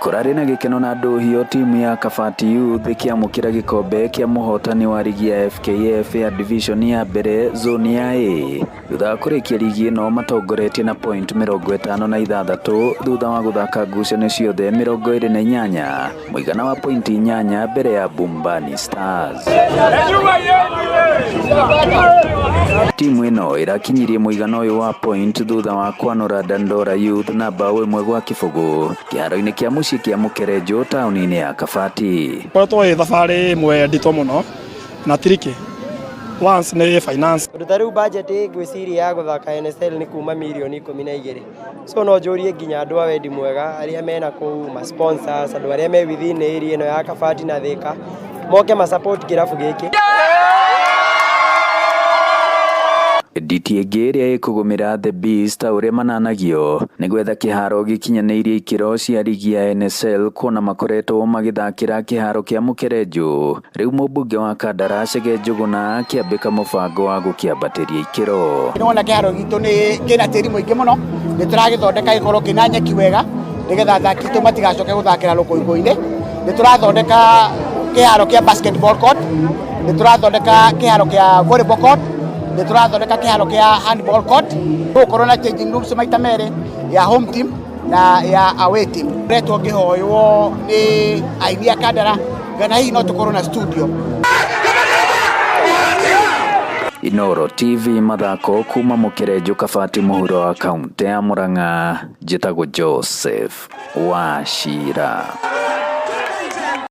Kurari na gikeno na nduhio timu ya Kabati Youth ikiamukira gikombe kia muhotani wa rigi ya FKF ya division ya mbere zone ya A. Thutha kurikia rigi ino matongoretie na point 56 thutha wa guthaka ngucanio ciothe 28, muigana wa point 8 mbere ya Bumbani Stars. Timu ino irakinyirie muigana uyu wa point thutha wa kwanura Dandora Youth na bao imwe gwa kibugu kiharo-ini kia mucii kia Mukerenjo tauni-ini ya Kabati. Koretwo thabari imwe ndito muno na triki once ni finance Rutaru budget ngwiciria ya guthaka NSL ni kuma milioni 12. So no njurie nginya andu a wendi mwega aria mena ku ma sponsors andu aria me within area ino ya Kabati na Thika moke ma support kirabu giki. Nditi iria ikugumira The Beast uria mananagio ni gwetha kiharo gikinyanirie ikiro cia rigi ya NSL kuona makoretwo magithakira kiharo kia Mukerenjo. Riu mubunge wa Kandarasi Njuguna kiambika mubango wa gukiambatiria ikiro. Nona kiharo gitu ni kina tiri muingi muno ni turagithondeka ikoro kina nyeki wega nigetha athaki tu matigacoke guthakira rukuingo-ini. Ni turathondeka kiharo kia basketball court, ni turathondeka kiharo kia volleyball court, ni turathondeka kiharo kia handball court. Gukorwo na changing rooms maita meri ya home team na ya away team. Retwo ngihoywo ni ainia Kandara gana hii no tukorwo na studio. Inoro TV mathako kuma Mukerenjo Kabati muhuro wa kaunti ya Murang'a. Njĩtagwo Joseph Wachira.